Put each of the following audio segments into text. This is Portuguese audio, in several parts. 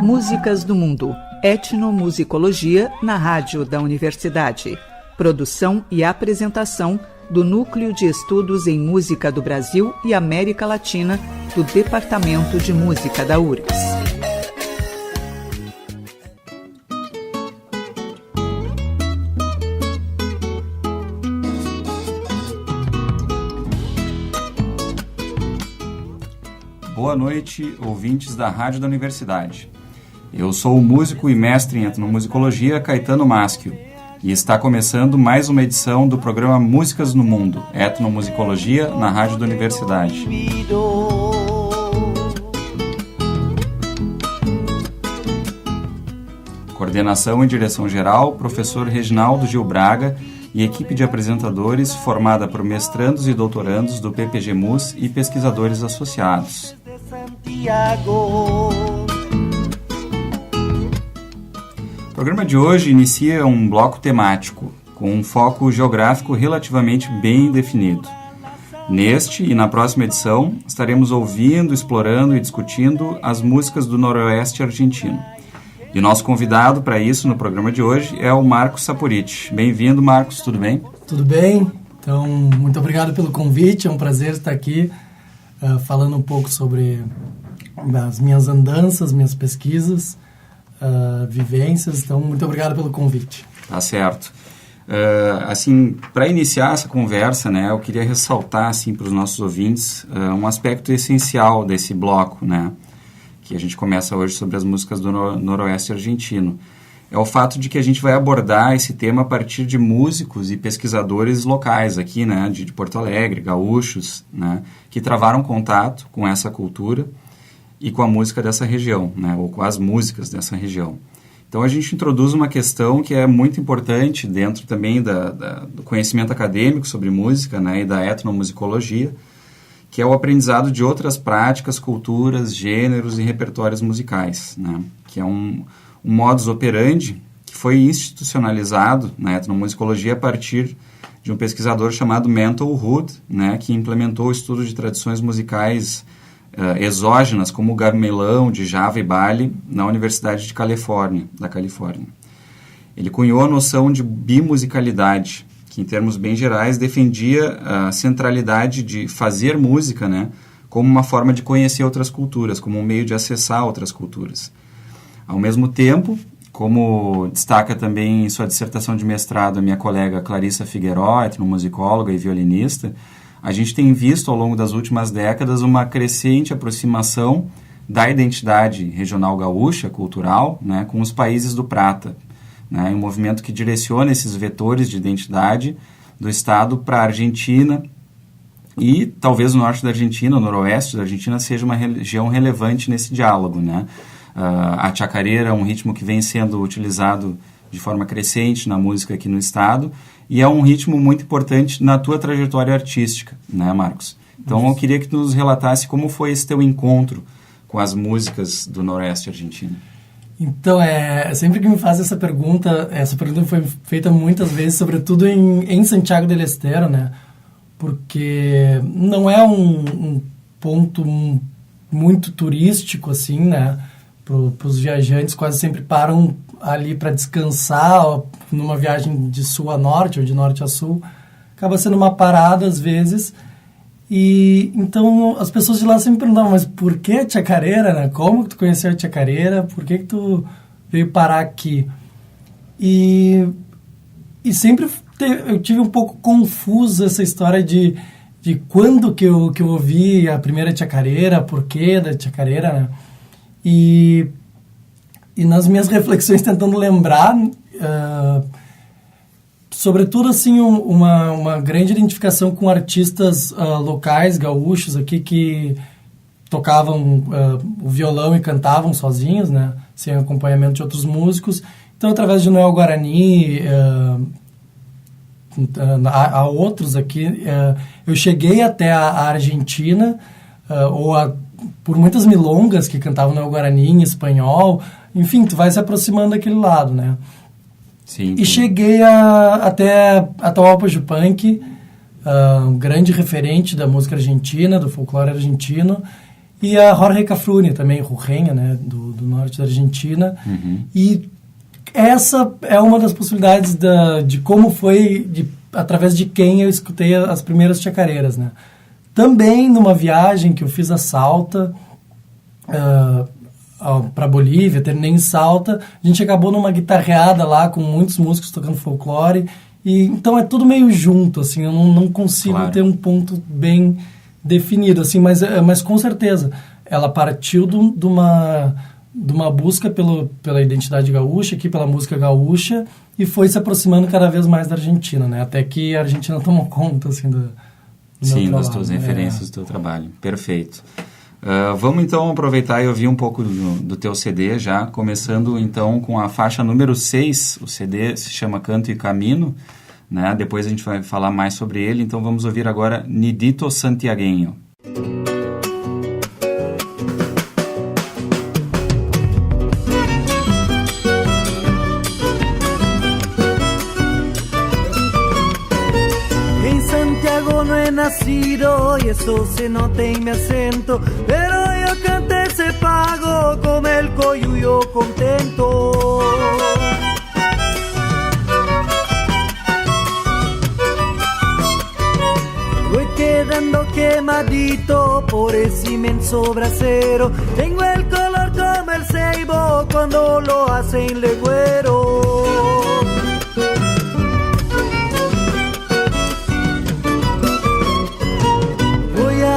Músicas do Mundo, etnomusicologia na rádio da universidade. Produção e apresentação do Núcleo de Estudos em Música do Brasil e América Latina do Departamento de Música da URGS. Boa noite, ouvintes da Rádio da Universidade. Eu sou o músico e mestre em etnomusicologia Caetano Maschio e está começando mais uma edição do programa Músicas no Mundo, etnomusicologia na Rádio da Universidade. Coordenação e direção geral, professor Reginaldo Gil Braga e equipe de apresentadores formada por mestrandos e doutorandos do PPG-MUS e pesquisadores associados. O programa de hoje inicia um bloco temático, com um foco geográfico relativamente bem definido. Neste e na próxima edição, estaremos ouvindo, explorando e discutindo as músicas do Noroeste argentino. E o nosso convidado para isso no programa de hoje é o Marcos Saporiti. Bem-vindo, Marcos, tudo bem? Tudo bem. Então, muito obrigado pelo convite, é um prazer estar aqui falando um pouco sobre as minhas andanças, minhas pesquisas, vivências. Então, muito obrigado pelo convite. Tá certo. Para iniciar essa conversa, né, eu queria ressaltar para os nossos ouvintes um aspecto essencial desse bloco, né, que a gente começa hoje sobre as músicas do Noroeste argentino. É o fato de que a gente vai abordar esse tema a partir de músicos e pesquisadores locais aqui, né, de Porto Alegre, gaúchos, né, que travaram contato com essa cultura e com a música dessa região, né, ou com as músicas dessa região. Então a gente introduz uma questão que é muito importante dentro também do conhecimento acadêmico sobre música, né, e da etnomusicologia, que é o aprendizado de outras práticas, culturas, gêneros e repertórios musicais, né, que é um modus operandi que foi institucionalizado na etnomusicologia a partir de um pesquisador chamado Mantle Hood, né, que implementou o estudo de tradições musicais exógenas, como o gamelão de Java e Bali, na Universidade da Califórnia. Ele cunhou a noção de bimusicalidade, que em termos bem gerais defendia a centralidade de fazer música, né, como uma forma de conhecer outras culturas, como um meio de acessar outras culturas. Ao mesmo tempo, como destaca também em sua dissertação de mestrado a minha colega Clarissa Figueiró, etnomusicóloga e violinista, a gente tem visto ao longo das últimas décadas uma crescente aproximação da identidade regional gaúcha, cultural, né, com os países do Prata, né, um movimento que direciona esses vetores de identidade do Estado para a Argentina e talvez o norte da Argentina, o noroeste da Argentina, seja uma região relevante nesse diálogo, né? A chacareira é um ritmo que vem sendo utilizado de forma crescente na música aqui no estado e é um ritmo muito importante na tua trajetória artística, né, Marcos? Então eu queria que tu nos relatasse como foi esse teu encontro com as músicas do Noroeste argentino. Então, sempre que me faz essa pergunta foi feita muitas vezes, sobretudo em Santiago del Estero, né? Porque não é um ponto muito turístico, assim, né? Para os viajantes, quase sempre param ali para descansar numa viagem de sul a norte ou de norte a sul. Acaba sendo uma parada às vezes. E então as pessoas de lá sempre perguntavam, mas por que a chacareira, né? Como que tu conheceu a chacareira? Por que tu veio parar aqui? E sempre eu tive um pouco confuso essa história de quando que eu ouvi a primeira chacareira, por que da chacareira, né? E nas minhas reflexões tentando lembrar, sobretudo assim uma grande identificação com artistas locais, gaúchos aqui, que tocavam o violão e cantavam sozinhos, né, sem acompanhamento de outros músicos. Então, através de Noel Guarani, há outros aqui, eu cheguei até a Argentina, por muitas milongas que cantavam no Guarani em espanhol. Enfim, tu vai se aproximando daquele lado, né? Sim. E cheguei até Atahualpa Yupanqui, um grande referente da música argentina, do folclore argentino, e a Jorge Cafrune também, Jujeña, né, do norte da Argentina. E essa é uma das possibilidades de como foi, através de quem eu escutei as primeiras chacareiras, né. Também numa viagem que eu fiz a Salta, para Bolívia, terminei em Salta, a gente acabou numa guitarreada lá com muitos músicos tocando folclore, e então é tudo meio junto, assim, eu não consigo ter um ponto bem definido, assim, mas com certeza ela partiu de uma busca pela identidade gaúcha, aqui pela música gaúcha, e foi se aproximando cada vez mais da Argentina, né, até que a Argentina tomou conta, assim, do Sim, das tuas referências do teu trabalho. Perfeito. Vamos então aproveitar e ouvir um pouco do teu CD já, começando então com a faixa número 6, o CD se chama Canto e Camino, né? Depois a gente vai falar mais sobre ele, então vamos ouvir agora Nidito Santiagueño. Nacido y eso se nota en mi acento, pero yo canté ese pago con el coyuyo contento. Voy quedando quemadito por ese inmenso brasero, tengo el color como el ceibo cuando lo hacen legüero.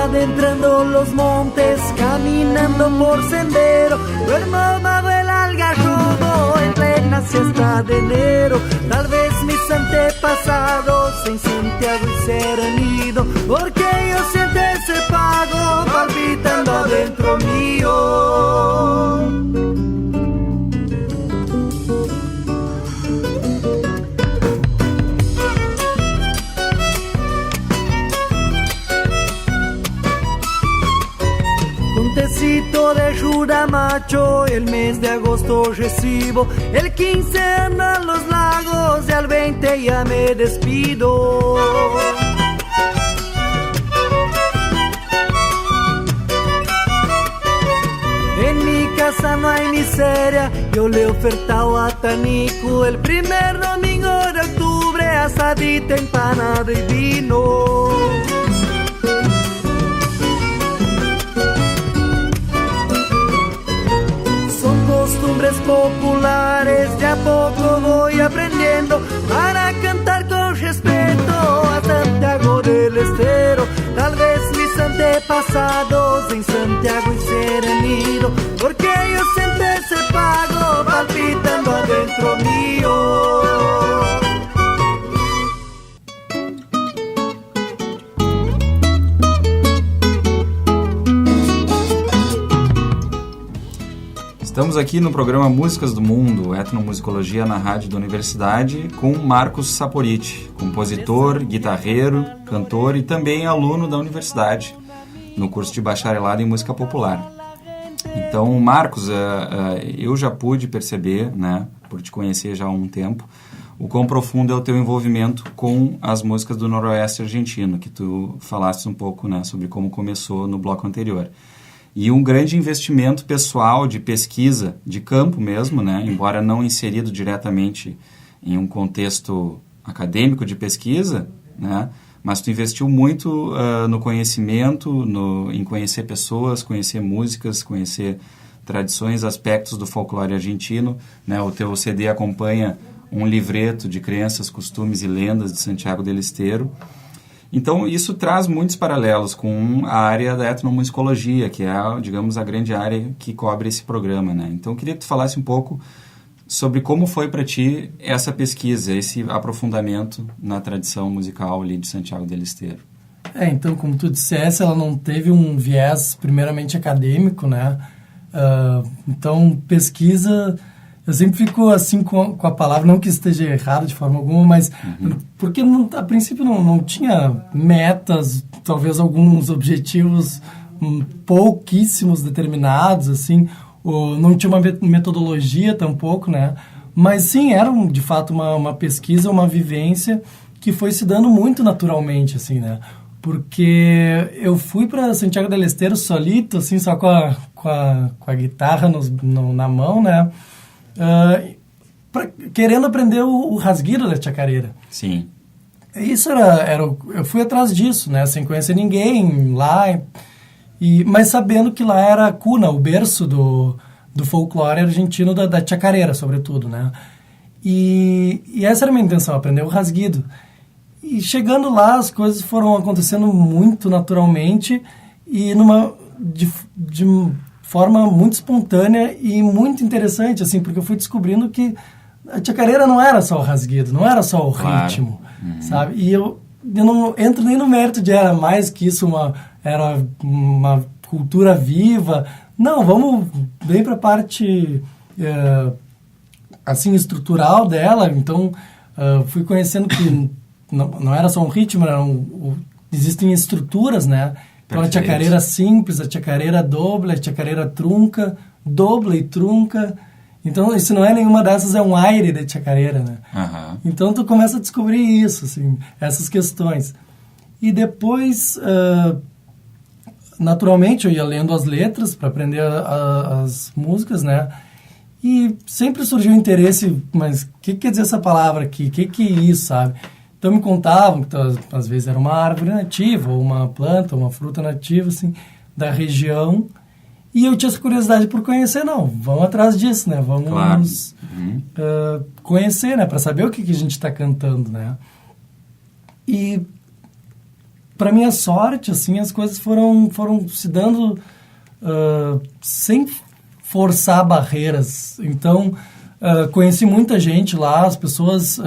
Adentrando los montes, caminando por sendero, duermo bajo el algarrobo en plena siesta de enero. Tal vez mis antepasados en Santiago hicieron nido, porque yo siento ese pago palpitando adentro mío. De Juramacho, el mes de agosto recibo, el 15 ando a los lagos y al 20 ya me despido. En mi casa no hay miseria, yo le he ofertado a Tanico el primer domingo de octubre asadita, empanada y vino. Costumbres populares, de a poco voy aprendiendo para cantar con respeto a Santiago del Estero. Tal vez mis antepasados en Santiago hicieron nido, porque yo siento ese pago palpitando adentro mío. Estamos aqui no programa Músicas do Mundo, etnomusicologia na rádio da universidade, com Marcos Saporiti, compositor, guitarreiro, cantor e também aluno da universidade, no curso de bacharelado em música popular. Então, Marcos, eu já pude perceber, né, por te conhecer já há um tempo, o quão profundo é o teu envolvimento com as músicas do Noroeste argentino, que tu falaste um pouco, né, sobre como começou no bloco anterior. E um grande investimento pessoal de pesquisa, de campo mesmo, né? Embora não inserido diretamente em um contexto acadêmico de pesquisa, né? Mas tu investiu muito no conhecimento, em conhecer pessoas, conhecer músicas, conhecer tradições, aspectos do folclore argentino, né? O teu CD acompanha um livreto de crenças, costumes e lendas de Santiago del Estero. Então, isso traz muitos paralelos com a área da etnomusicologia, que é, digamos, a grande área que cobre esse programa, né? Então, eu queria que tu falasse um pouco sobre como foi para ti essa pesquisa, esse aprofundamento na tradição musical ali de Santiago del Estero. Então, como tu dissesse, ela não teve um viés primeiramente acadêmico, né? Então, pesquisa... Eu sempre fico assim com a palavra, não que esteja errado de forma alguma, mas porque a princípio não tinha metas, talvez alguns objetivos pouquíssimos determinados, assim, ou não tinha uma metodologia tampouco, né? Mas sim, era de fato uma pesquisa, uma vivência que foi se dando muito naturalmente, assim, né? porque eu fui para Santiago del Estero solito, assim, só com a guitarra na mão, né? Querendo aprender o rasguido da chacareira. Sim. Isso eu fui atrás disso, né? Sem conhecer ninguém lá, mas sabendo que lá era a cuna, o berço do folclore argentino da chacareira, sobretudo, né? E essa era a minha intenção, aprender o rasguido. E chegando lá, as coisas foram acontecendo muito naturalmente e de forma muito espontânea e muito interessante, assim, porque eu fui descobrindo que a chacareira não era só o rasguido, não era só o ritmo, sabe? E eu não entro nem no mérito de era mais que isso, era uma cultura viva. Não, vamos bem para a parte assim, estrutural dela. Então, fui conhecendo que não era só um ritmo, existem estruturas, né? Então, a chacareira simples, a chacareira doble, a chacareira trunca, doble e trunca. Então, isso não é nenhuma dessas, é um aire de chacareira, né? Uhum. Então, tu começa a descobrir isso, assim, essas questões. E depois, naturalmente, eu ia lendo as letras para aprender as músicas, né? E sempre surgiu o interesse, mas o que quer dizer essa palavra aqui? O que é isso, sabe? Então, me contavam que às vezes era uma árvore nativa, ou uma planta, ou uma fruta nativa, assim, da região. E eu tinha essa curiosidade por conhecer, vamos atrás disso, né? Vamos conhecer, né? Para saber o que a gente está cantando, né? E, para minha sorte, assim, as coisas foram se dando sem forçar barreiras. Então, conheci muita gente lá, as pessoas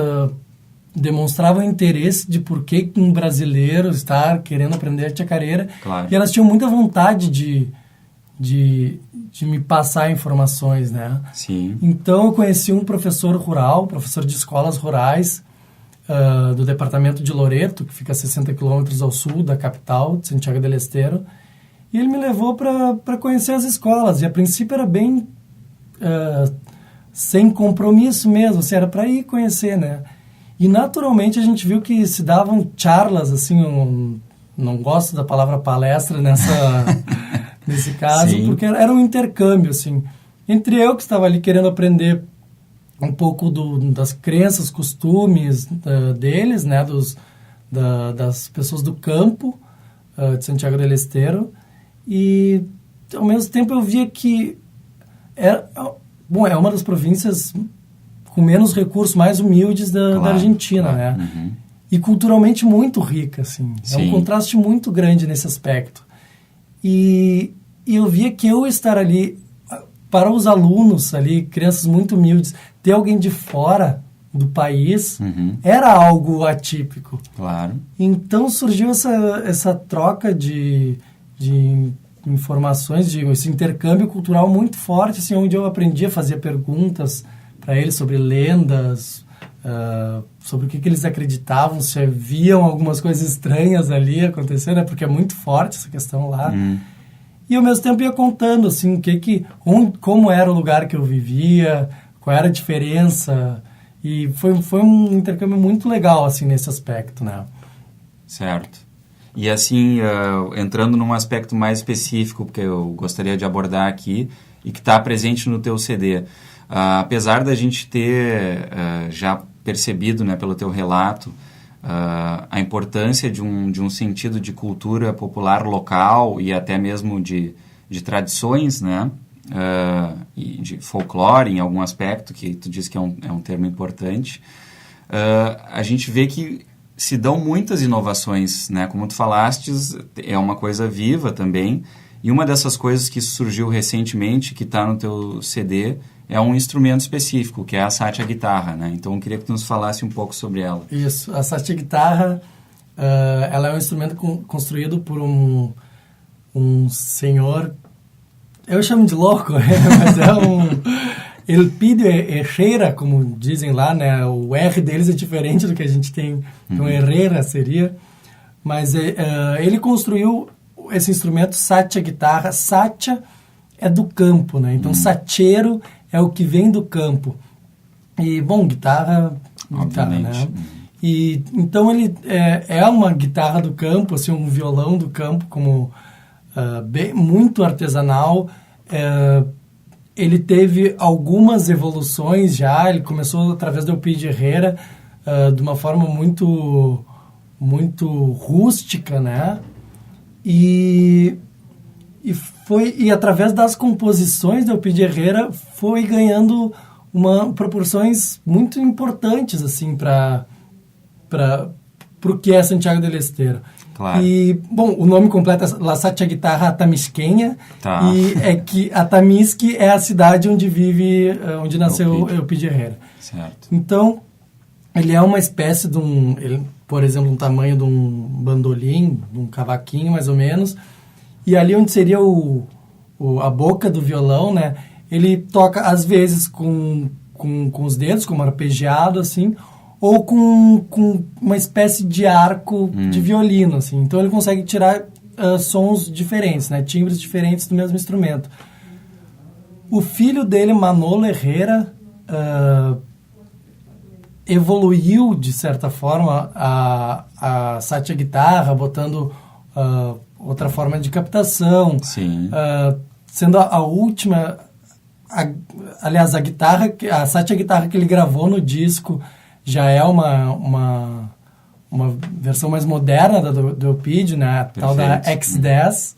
demonstravam interesse de por que um brasileiro está querendo aprender a chacareira. Claro. E elas tinham muita vontade de me passar informações, né? Sim. Então, eu conheci um professor rural, professor de escolas rurais, do departamento de Loreto, que fica a 60 quilômetros ao sul da capital, de Santiago del Estero, e ele me levou para conhecer as escolas. E, a princípio, era bem sem compromisso mesmo, assim, era para ir conhecer, né? E, naturalmente, a gente viu que se davam charlas, assim, não gosto da palavra palestra nesse caso, Sim. porque era um intercâmbio, assim, entre eu que estava ali querendo aprender um pouco das crenças, costumes deles, né, das pessoas do campo de Santiago del Estero, e ao mesmo tempo eu via que é uma das províncias com menos recursos, mais humildes da Argentina, claro. né? Uhum. E culturalmente muito rica, assim. Sim. É um contraste muito grande nesse aspecto. E eu via que eu estar ali, para os alunos ali, crianças muito humildes, ter alguém de fora do país, era algo atípico. Claro. Então surgiu essa troca de informações, esse intercâmbio cultural muito forte, assim, onde eu aprendi a fazer perguntas para eles sobre lendas, sobre o que eles acreditavam, se viam algumas coisas estranhas ali acontecendo, né? Porque é muito forte essa questão lá. E ao mesmo tempo ia contando assim, como era o lugar que eu vivia, qual era a diferença. E foi um intercâmbio muito legal assim, nesse aspecto, né? Certo. E assim, entrando num aspecto mais específico que eu gostaria de abordar aqui e que está presente no teu CD, apesar da gente ter já percebido, né, pelo teu relato, a importância de um sentido de cultura popular local e até mesmo de tradições, né, e de folclore em algum aspecto, que tu diz que é um termo importante, a gente vê que se dão muitas inovações, né, como tu falastes, é uma coisa viva também, e uma dessas coisas que surgiu recentemente, que está no teu CD, é um instrumento específico, que é a Satya guitarra, né? Então, eu queria que tu nos falasse um pouco sobre ela. Isso, a Satya guitarra, ela é um instrumento construído por um senhor, eu chamo de louco, mas é Elpidio Herrera, como dizem lá, né? O R deles é diferente do que a gente tem, então Herrera seria, mas ele construiu esse instrumento, Satya guitarra. Satya é do campo, né? Então, sacheiro é o que vem do campo. E, bom, guitarra, né? E então ele é uma guitarra do campo, assim, um violão do campo, como muito artesanal. Ele teve algumas evoluções já. Ele começou através do Eupídio Herrera, de uma forma muito rústica, né? E através das composições do Eupídio Herrera foi ganhando proporções muito importantes, assim, para o que é Santiago del Estero. Claro. E, bom, o nome completo é La Sacha Guitarra Atamisquenha, Tá. e é que Atamisque é a cidade onde nasceu Eupídio Herrera. Certo. Então, ele é uma espécie de por exemplo, um tamanho de um bandolim, de um cavaquinho, mais ou menos, e ali onde seria a boca do violão, né, ele toca, às vezes, com os dedos, como arpegiado, assim, ou com uma espécie de arco de violino, assim. Então ele consegue tirar sons diferentes, né, timbres diferentes do mesmo instrumento. O filho dele, Manolo Herrera, evoluiu, de certa forma, a Sacha Guitarra, botando outra forma de captação. Sim. Sendo a última... aliás, a Sacha Guitarra que ele gravou no disco já é uma versão mais moderna do Eupídio, né? A tal da X10.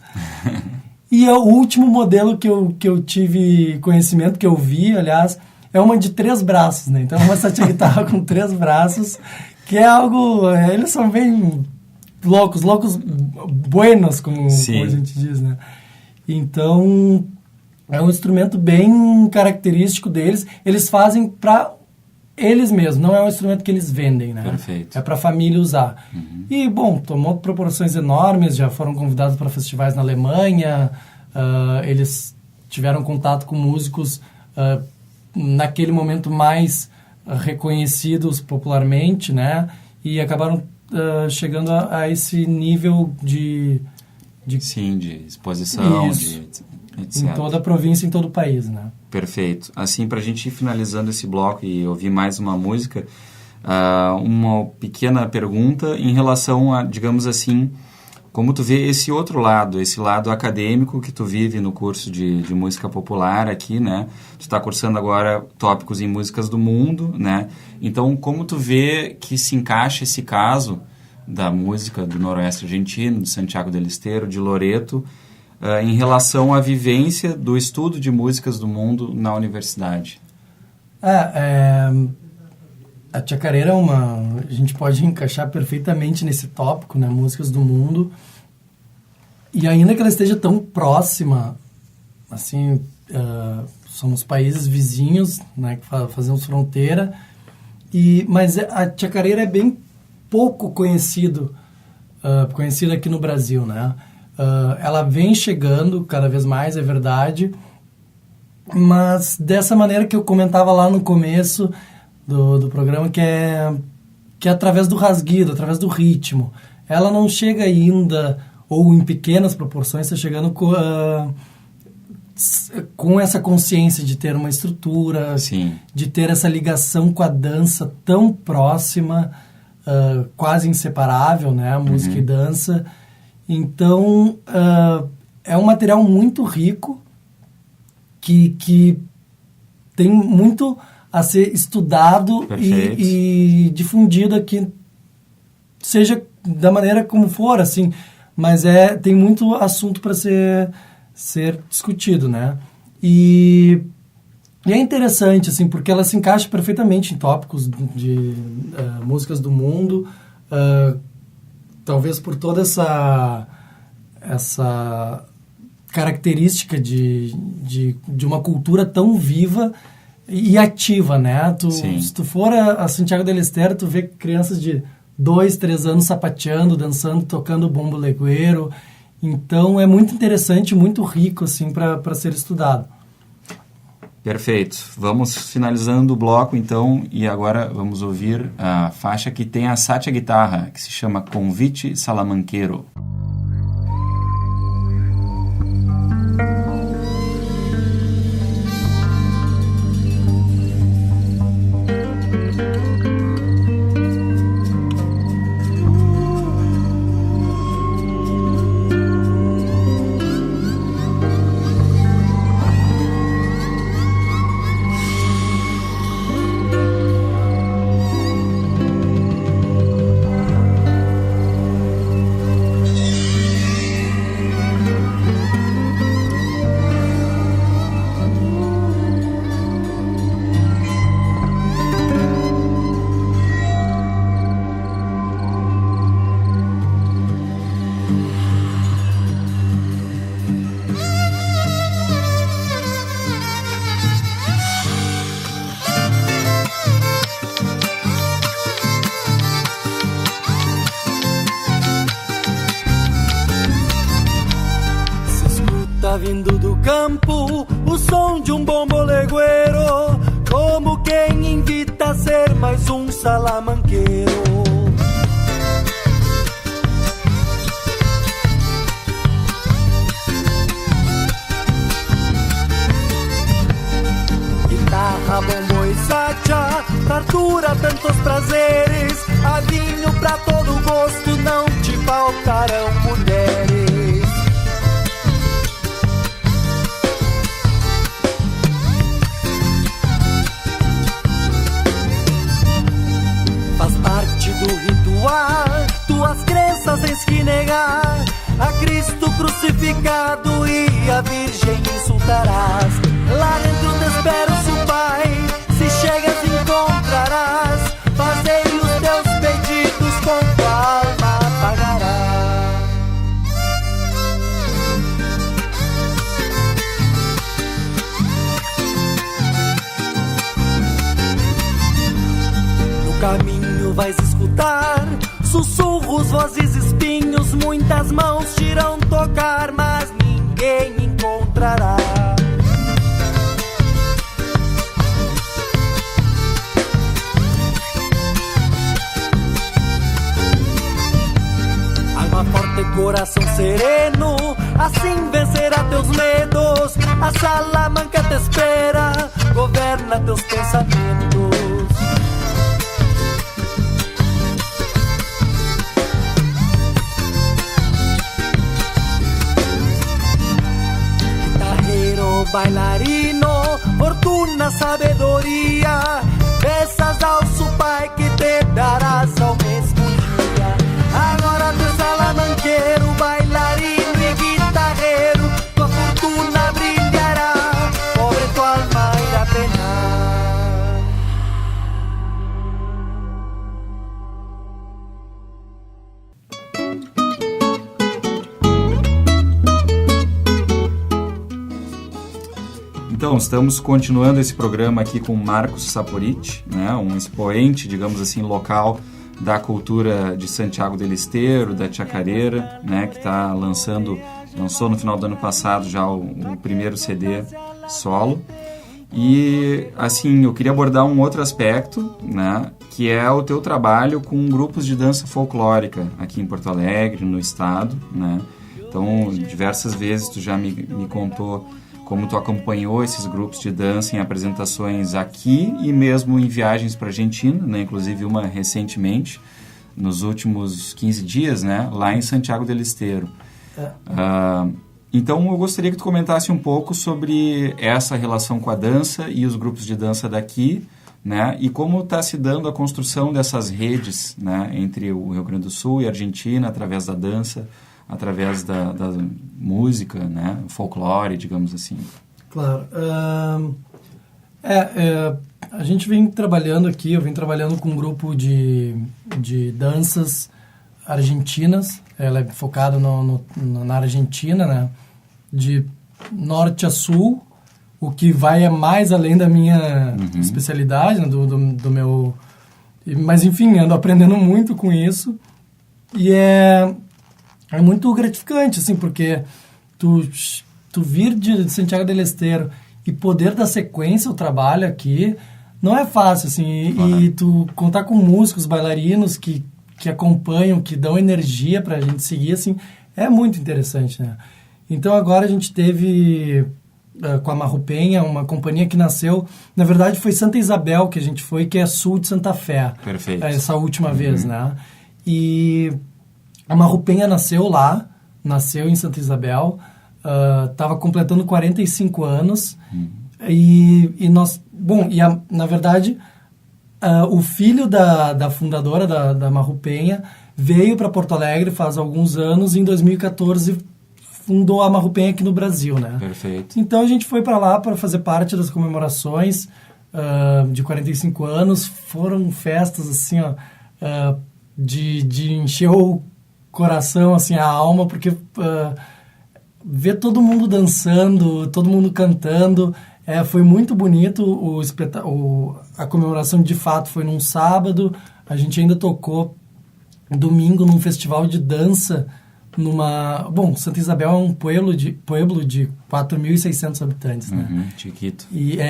E o último modelo que eu tive conhecimento, que eu vi, aliás, é uma de 3 braços, né? Então é uma Sacha Guitarra com 3 braços, que é algo... eles são bem loucos buenos, como a gente diz, né? Então, é um instrumento bem característico deles. Eles fazem para eles mesmos, não é um instrumento que eles vendem, né? Perfeito. É para a família usar. E, bom, tomou proporções enormes, já foram convidados para festivais na Alemanha, eles tiveram contato com músicos naquele momento mais reconhecidos popularmente, né? E acabaram chegando a esse nível de exposição, etc. Em toda a província, em todo o país, né? Perfeito. Assim, para a gente ir finalizando esse bloco e ouvir mais uma música, uma pequena pergunta em relação a, digamos assim, como tu vê esse outro lado, esse lado acadêmico que tu vive no curso de música popular aqui, né? Tu está cursando agora tópicos em músicas do mundo, né? Então, como tu vê que se encaixa esse caso da música do Noroeste Argentino, de Santiago del Estero, de Loreto, em relação à vivência do estudo de músicas do mundo na universidade? A chacareira a gente pode encaixar perfeitamente nesse tópico, né? Músicas do mundo. E ainda que ela esteja tão próxima, assim, somos países vizinhos, né? Que fazemos fronteira, mas a chacareira é bem pouco conhecida aqui no Brasil, né? Ela vem chegando cada vez mais, é verdade, mas dessa maneira que eu comentava lá no começo do programa, que é através do rasguido, através do ritmo. Ela não chega ainda, ou em pequenas proporções, está chegando com essa consciência de ter uma estrutura, Sim. de ter essa ligação com a dança tão próxima, quase inseparável, né? Música e dança. Então, é um material muito rico que tem muito a ser estudado e difundido aqui, seja da maneira como for, assim, mas tem muito assunto para ser discutido, né? E é interessante, assim, porque ela se encaixa perfeitamente em tópicos de músicas do mundo, talvez por toda essa característica de uma cultura tão viva e ativa, né? Se tu for a Santiago del Estero, tu vê crianças de 2, 3 anos sapateando, dançando, tocando bombo legueiro. Então é muito interessante, muito rico, assim, para ser estudado. Perfeito. Vamos finalizando o bloco, então, e agora vamos ouvir a faixa que tem a Sacha Guitarra, que se chama Convite Salamanqueiro. campo o som de um bombolegueiro, como quem invita a ser mais um salamanqueiro. Guitarra, bombo e sacha, fartura, tantos prazeres, há vinho pra todo gosto, não te faltarão mulheres. Faz parte do ritual, tuas crenças tens que negar, a Cristo crucificado e a Virgem insultarás. Lá dentro te espero, se Pai, se chegas encontrarás, fazei os teus pedidos, com tua alma pagarás. No caminho vais escutar sussurros, vozes, espinhos, muitas mãos te irão tocar, mas ninguém encontrará. Alma forte, coração sereno, assim vencerá teus medos. A Salamanca te espera, governa teus pensamentos. Bailarino, fortuna, sabedoria, peças ao Pai que te darás ao mesmo dia. Agora tu és salamanqueiro, bailarino e guitarreiro, tua fortuna brilhará, pobre tua alma irá penar. Então, estamos continuando esse programa aqui com Marcos Saporiti, né, um expoente, digamos assim, local da cultura de Santiago del Estero, da chacareira, né, que lançou no final do ano passado já o primeiro CD solo. E, assim, eu queria abordar um outro aspecto, né, que é o teu trabalho com grupos de dança folclórica aqui em Porto Alegre, no estado, né. Então, diversas vezes tu já me contou como tu acompanhou esses grupos de dança em apresentações aqui e mesmo em viagens para a Argentina, né? Inclusive uma recentemente, nos últimos 15 dias, né? Lá em Santiago del Estero. Então, eu gostaria que tu comentasse um pouco sobre essa relação com a dança e os grupos de dança daqui, né? E como está se dando a construção dessas redes, né? Entre o Rio Grande do Sul e a Argentina, através da dança, através da música, né, folclore, digamos assim. Claro. A gente vem trabalhando aqui, eu venho trabalhando com um grupo de danças argentinas, ela é focada na Argentina, né, de norte a sul, o que vai mais além da minha especialidade, né, do meu... Mas, enfim, ando aprendendo muito com isso, e é muito gratificante, assim, porque tu vir de Santiago del Estero e poder dar sequência ao trabalho aqui não é fácil, assim, e tu contar com músicos, bailarinos que acompanham, que dão energia pra gente seguir, assim, é muito interessante, né? Então agora a gente teve com a Marrupenha, uma companhia que nasceu, na verdade foi Santa Isabel que a gente foi, que é sul de Santa Fé. Perfeito. Essa última vez, né? E a Marrupenha nasceu em Santa Isabel, estava completando 45 anos, e nós... Bom, na verdade, o filho da fundadora da Marrupenha veio para Porto Alegre faz alguns anos, e em 2014 fundou a Marrupenha aqui no Brasil, né? Perfeito. Então a gente foi para lá para fazer parte das comemorações de 45 anos, foram festas, assim, ó, de encher o coração, assim, a alma, porque ver todo mundo dançando, todo mundo cantando, foi muito bonito. A comemoração de fato foi num sábado, a gente ainda tocou domingo num festival de dança Bom, Santa Isabel é um pueblo de 4.600 habitantes, né? Chiquito. E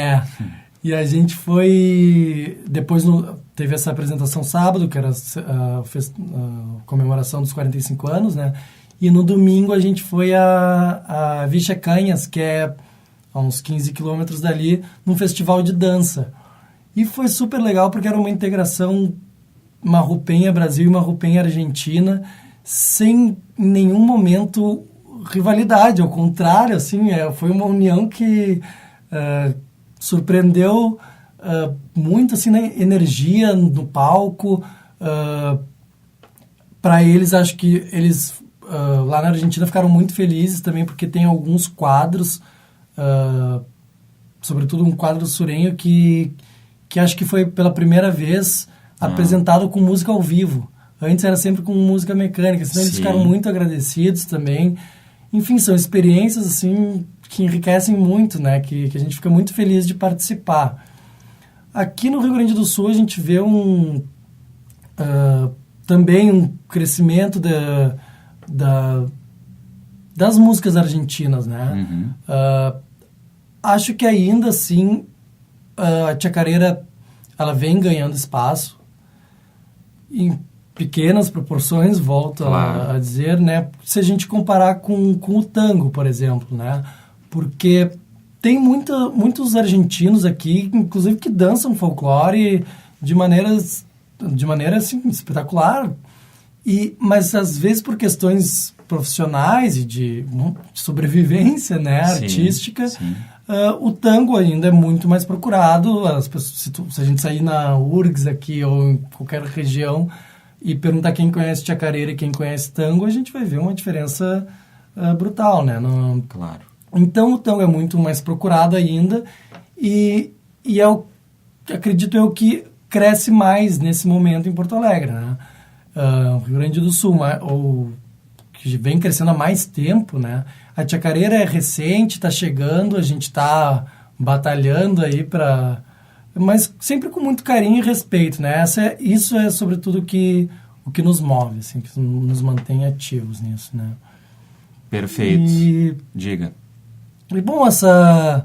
a gente foi... Depois teve essa apresentação sábado, que era a comemoração dos 45 anos, né? E no domingo a gente foi a Vicha Canhas, que é a uns 15 quilômetros dali, num festival de dança. E foi super legal porque era uma integração marrupenha Brasil e marrupenha Argentina, sem em nenhum momento rivalidade, ao contrário, assim, foi uma união que surpreendeu muito, assim, na energia no palco. Para eles, acho que eles lá na Argentina ficaram muito felizes também, porque tem alguns quadros, sobretudo um quadro sureño que acho que foi pela primeira vez apresentado com música ao vivo. Antes era sempre com música mecânica, senão eles ficaram muito agradecidos também. Enfim, são experiências assim que enriquecem muito, né? Que a gente fica muito feliz de participar. Aqui no Rio Grande do Sul a gente vê também um crescimento das músicas argentinas, né? Acho que ainda assim a chacareira ela vem ganhando espaço em pequenas proporções, volto a dizer, né? Se a gente comparar com o tango, por exemplo, né? Porque tem muitos argentinos aqui, inclusive, que dançam folclore de maneira assim, espetacular. Mas, às vezes, por questões profissionais e de sobrevivência, né, artística, o tango ainda é muito mais procurado. As pessoas, se a gente sair na URGS aqui ou em qualquer região e perguntar quem conhece chacareira e quem conhece tango, a gente vai ver uma diferença brutal, né? Claro. Então, o tango é muito mais procurado ainda e acredito eu que cresce mais nesse momento em Porto Alegre, né? Rio Grande do Sul, que vem crescendo há mais tempo, né? A chacareira é recente, está chegando, a gente está batalhando aí mas sempre com muito carinho e respeito, né? Isso é sobretudo o que nos move, assim, que nos mantém ativos nisso, né? Perfeito. Diga. E, bom, essa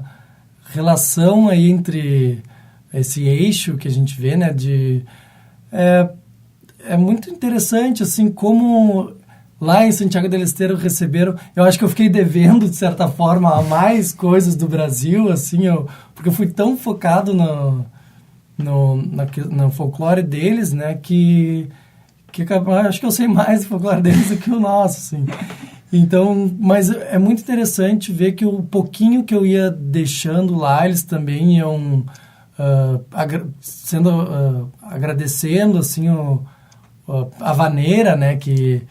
relação aí entre esse eixo que a gente vê, né? É muito interessante, assim, como lá em Santiago del Estero receberam... Eu acho que eu fiquei devendo, de certa forma, a mais coisas do Brasil, assim, porque eu fui tão focado no folclore deles, né, que acho que eu sei mais do folclore deles do que o nosso, assim. Então, mas é muito interessante ver que o pouquinho que eu ia deixando lá, eles também iam agradecendo, assim, a vaneira, né, que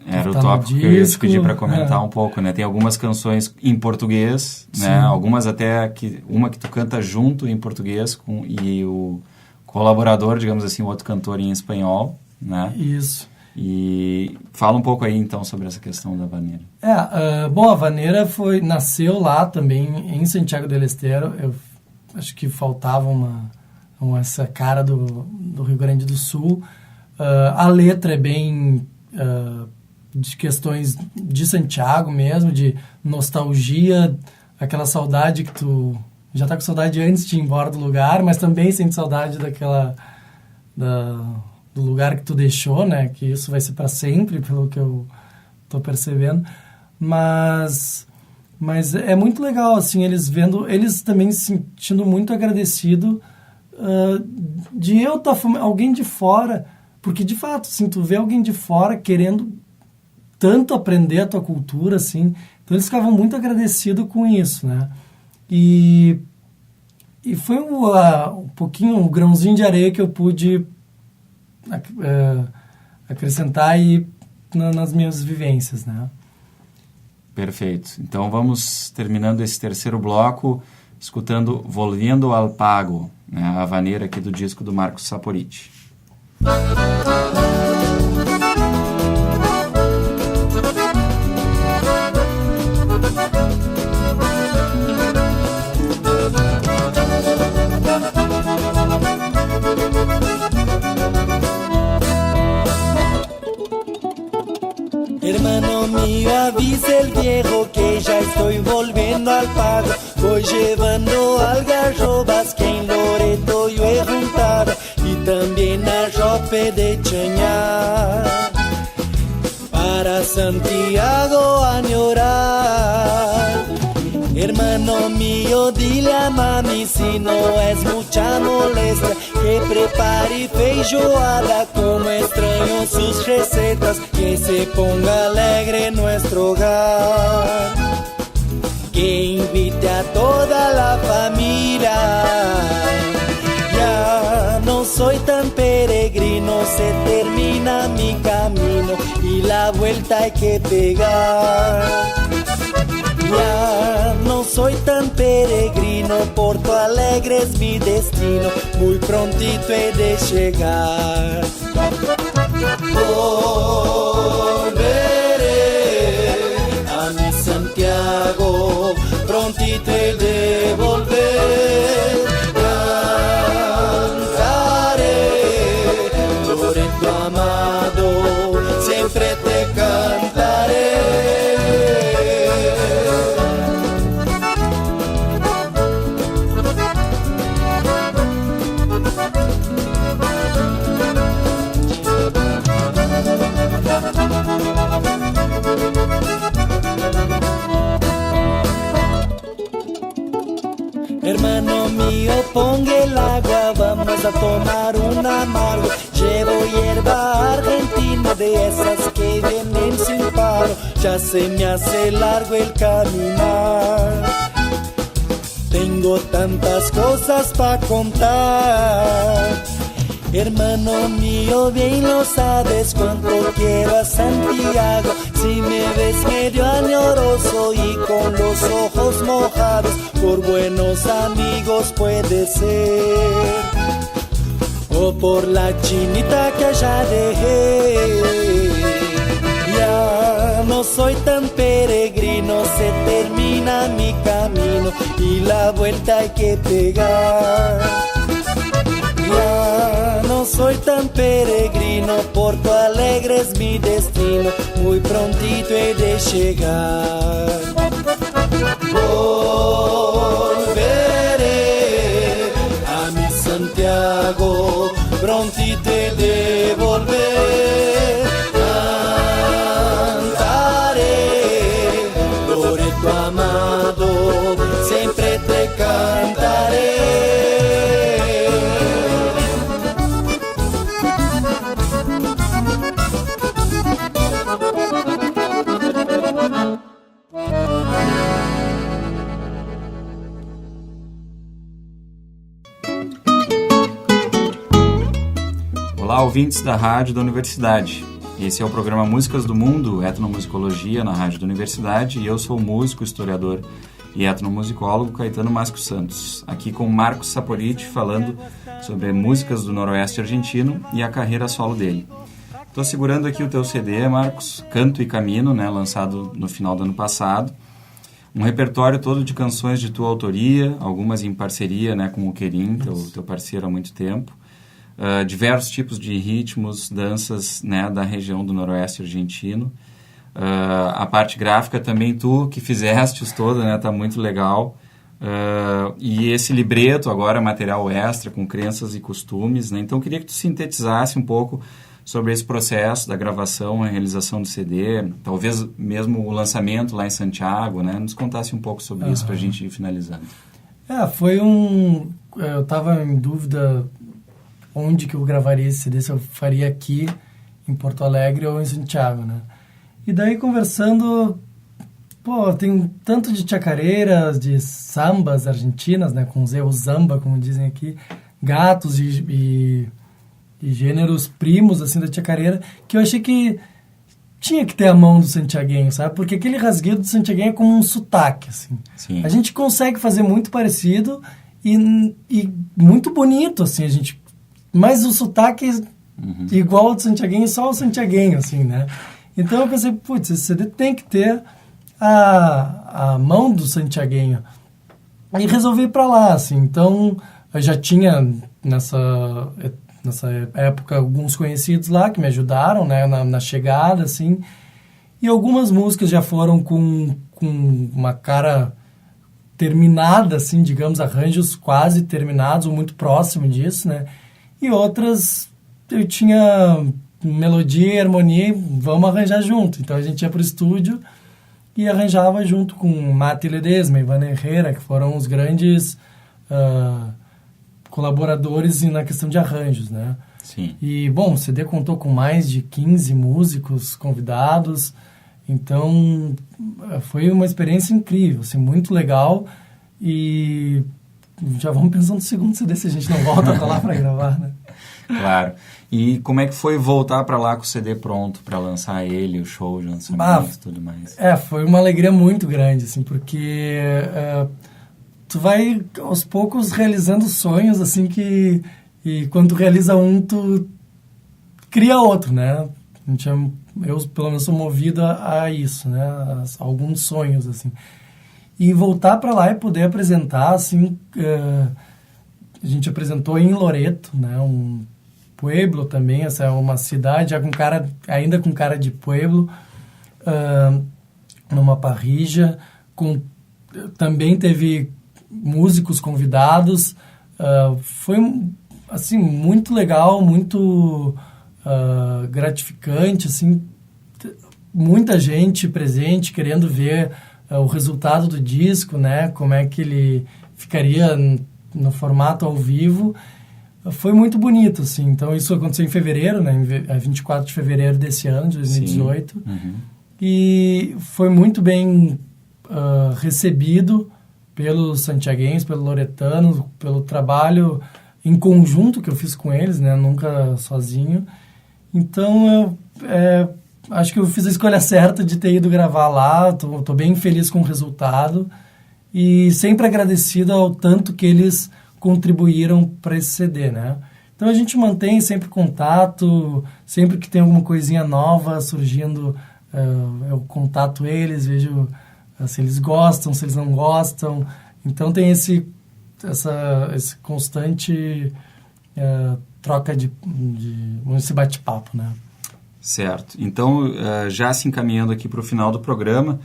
era o tópico que eu ia te pedir para comentar um pouco, né? Tem algumas canções em português, né? Algumas até uma que tu canta junto em português e o colaborador, digamos assim, o outro cantor em espanhol, né? Isso. E fala um pouco aí, então, sobre essa questão da vaneira. Bom, a vaneira nasceu lá também, em Santiago del Estero. Eu acho que faltava essa cara do Rio Grande do Sul. A letra é bem de questões de Santiago mesmo, de nostalgia, aquela saudade que tu já tá com saudade antes de ir embora do lugar, mas também sente saudade do lugar que tu deixou, né? Que isso vai ser para sempre, pelo que eu tô percebendo. Mas é muito legal, assim, eles também se sentindo muito agradecido de eu estar alguém de fora, porque de fato, assim, tu vê alguém de fora querendo tanto aprender a tua cultura, assim, então eles ficavam muito agradecidos com isso, né? E foi um pouquinho, um grãozinho de areia que eu pude acrescentar aí nas minhas vivências, né? Perfeito. Então vamos terminando esse terceiro bloco escutando Volviendo al Pago, né, a vaneira aqui do disco do Marcos Saporiti. Hermano mío, avisa el viejo que ya estoy volviendo al pago. Voy llevando algarrobas que en Loreto yo he juntado y también arrope de chañar. Para Santiago añorar. Hermano mío, dile a mami si no es mucha molestia que prepare feijoada como extraño sus recetas, que se ponga alegre nuestro hogar, que invite a toda la familia. Ya no soy tan peregrino, se termina mi camino y la vuelta hay que pegar. Ya no soy tan peregrino, Porto Alegre es mi destino, muy prontito he de llegar. Volveré a mi Santiago, prontito he de volver. Cantaré, Loreto amado, siempre te cantaré. Hermano mío, ponga el agua, vamos a tomar un amargo. Llevo hierba argentina de esas que vienen sin paro. Ya se me hace largo el caminar. Tengo tantas cosas para contar. Hermano mío, bien lo sabes cuánto quiero a Santiago. Si me ves medio añoroso y con los ojos mojados, por buenos amigos puede ser, o por la chinita que allá dejé. Ya no soy tan peregrino, se termina mi camino y la vuelta hay que pegar. Ya no soy tan peregrino, Porto Alegre es mi destino, muy prontito he de llegar. Volveré a mi Santiago, prontito he de volver. Cantaré, Loreto amado, siempre te cantaré. Olá, ouvintes da Rádio da Universidade. Esse é o programa Músicas do Mundo, Etnomusicologia, na Rádio da Universidade, e eu sou o músico, historiador e etnomusicólogo Caetano Masco Santos, aqui com Marcos Saporiti, falando sobre músicas do noroeste argentino e a carreira solo dele. Estou segurando aqui o teu CD, Marcos, Canto e Camino, né, lançado no final do ano passado. Um repertório todo de canções de tua autoria, algumas em parceria, né, com o Querim, teu parceiro há muito tempo. Diversos tipos de ritmos, danças, né, da região do noroeste argentino. A parte gráfica também tu que fizeste toda, né, tá muito legal. E esse libreto agora, material extra, com crenças e costumes, né? Então, eu queria que tu sintetizasse um pouco sobre esse processo da gravação, a realização do CD, talvez mesmo o lançamento lá em Santiago, né? Nos contasse um pouco sobre isso para a gente ir finalizando. Foi eu estava em dúvida onde que eu gravaria esse CD, se eu faria aqui em Porto Alegre ou em Santiago, né? E daí, conversando, tem um tanto de chacareiras, de sambas argentinas, né? Com o samba, como dizem aqui, gatos e gêneros primos, assim, da chacareira, que eu achei que tinha que ter a mão do santiaguenho, sabe? Porque aquele rasgueiro do santiaguenho é como um sotaque, assim. Sim. A gente consegue fazer muito parecido e muito bonito, assim, mas o sotaque igual ao do santiaguenho, só o santiaguenho, assim, né? Então eu pensei, esse CD tem que ter a mão do santiaguenho. E resolvi ir pra lá, assim. Então, eu já tinha, nessa época, alguns conhecidos lá que me ajudaram, né, na chegada, assim. E algumas músicas já foram com uma cara terminada, assim, digamos, arranjos quase terminados ou muito próximo disso, né? E outras eu tinha melodia e harmonia, vamos arranjar junto. Então a gente ia pro estúdio e arranjava junto com Mati Ledesma e Ivana Herrera, que foram os grandes colaboradores na questão de arranjos, né? Sim. E, bom, o CD contou com mais de 15 músicos convidados, então foi uma experiência incrível, assim, muito legal, e já vamos pensando no segundo CD se a gente não volta pra lá para gravar, né? Claro. E como é que foi voltar para lá com o CD pronto para lançar ele, o show de lançamento e tudo mais? Foi uma alegria muito grande, assim, porque tu vai aos poucos realizando sonhos, assim, e quando tu realiza um, tu cria outro, né? Eu, pelo menos, sou movido a isso, né? A alguns sonhos, assim. E voltar para lá e poder apresentar, assim, a gente apresentou em Loreto, né? Um pueblo também, essa é uma cidade ainda com cara de pueblo, numa parrilla, também teve músicos convidados, foi assim muito legal, muito gratificante, assim, muita gente presente querendo ver o resultado do disco, né, como é que ele ficaria no formato ao vivo. Foi muito bonito, assim. Então, isso aconteceu em fevereiro, né? 24 de fevereiro desse ano, de 2018. Uhum. E foi muito bem recebido pelos santiaguenses, pelos loretanos, pelo trabalho em conjunto que eu fiz com eles, né? Nunca sozinho. Então, acho que eu fiz a escolha certa de ter ido gravar lá. Tô bem feliz com o resultado. E sempre agradecido ao tanto que eles contribuíram para esse CD, né? Então a gente mantém sempre contato, sempre que tem alguma coisinha nova surgindo, eu contato eles, vejo se eles gostam, se eles não gostam. Então tem esse constante troca esse bate-papo, né? Certo. Então, já se encaminhando aqui para o final do programa,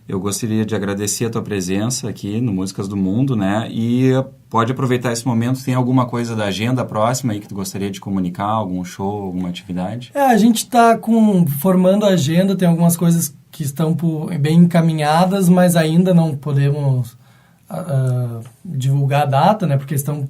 eu gostaria de agradecer a tua presença aqui no Músicas do Mundo, né? E pode aproveitar esse momento, tem alguma coisa da agenda próxima aí que tu gostaria de comunicar, algum show, alguma atividade? A gente está formando a agenda, tem algumas coisas que estão bem encaminhadas, mas ainda não podemos divulgar a data, né? Porque estão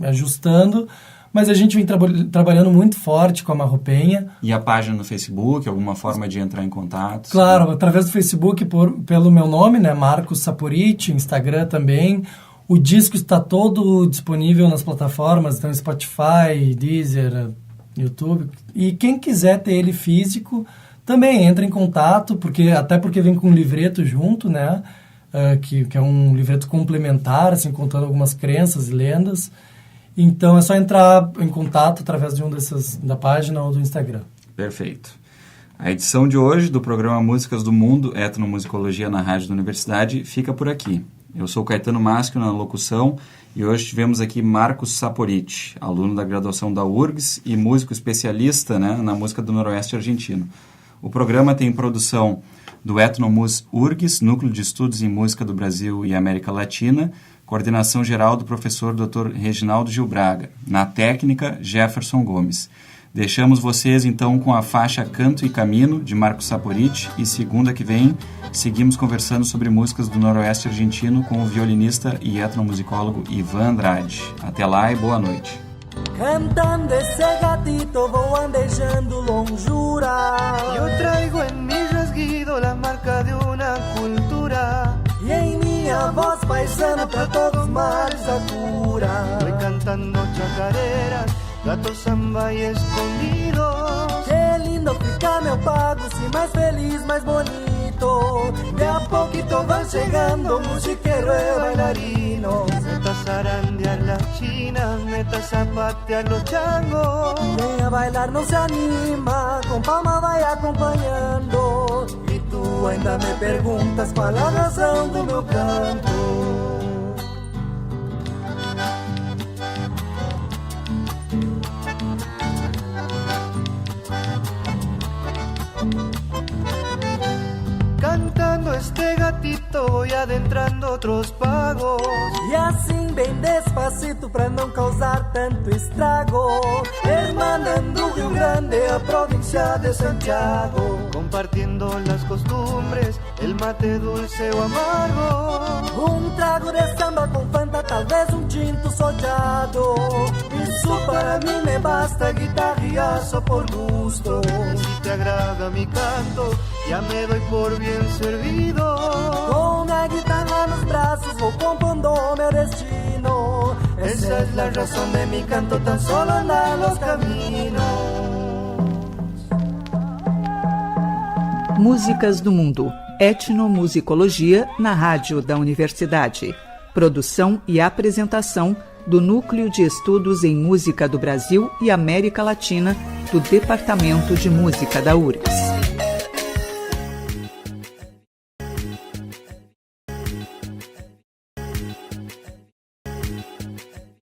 ajustando. Mas a gente vem trabalhando muito forte com a Marropenha. E a página no Facebook, alguma forma de entrar em contato? Claro, através do Facebook, pelo meu nome, né, Marcos Saporiti, Instagram também. O disco está todo disponível nas plataformas, então Spotify, Deezer, YouTube. E quem quiser ter ele físico, também entra em contato, até porque vem com um livreto junto, né, que é um livreto complementar, assim, contando algumas crenças e lendas. Então, é só entrar em contato através de da página ou do Instagram. Perfeito. A edição de hoje do programa Músicas do Mundo, Etnomusicologia na Rádio da Universidade, fica por aqui. Eu sou Caetano Maschio na locução e hoje tivemos aqui Marcos Saporiti, aluno da graduação da URGS e músico especialista, né, na música do Noroeste argentino. O programa tem produção do Etnomus URGS, Núcleo de Estudos em Música do Brasil e América Latina, coordenação geral do professor Dr. Reginaldo Gil Braga. Na técnica, Jefferson Gomes. Deixamos vocês, então, com a faixa Canto e Camino, de Marcos Saporiti, e segunda que vem, seguimos conversando sobre músicas do Noroeste argentino com o violinista e etnomusicólogo Ivan Andrade. Até lá e boa noite. Cantando ese gatito vou andejando longura. Yo traigo en mi rasguido la marca de una cultura. E em minha voz paisana pra todos os males a cura. Voy cantando chacareras, gato samba y escondidos. Que lindo fica meu pago, se mais feliz, mais bonito. De a poquito van chegando, musiquero e bailarino. Meta zarandear las chinas, meta zapatear los changos. Vem a bailar, não se anima, com palma vai acompanhando. E tu ainda me perguntas qual a razão do meu canto. adentrando outros pagos. E assim bem despacito pra não causar tanto estrago, hermanando o Rio Grande a província de Santiago, compartiendo las costumbres, el mate dulce o amargo. Um trago de samba com Fanta, talvez um tinto soldado. Isso para mim me basta, guitarriaço por gusto. Si te agrada mi canto, ya me doy por bien servido. Com a guitarra nos braços vou compondo meu destino. Esa es la razón de mi canto, tan solo andar los caminos. Músicas do Mundo, etnomusicologia na Rádio da Universidade. Produção e apresentação do Núcleo de Estudos em Música do Brasil e América Latina do Departamento de Música da URGS.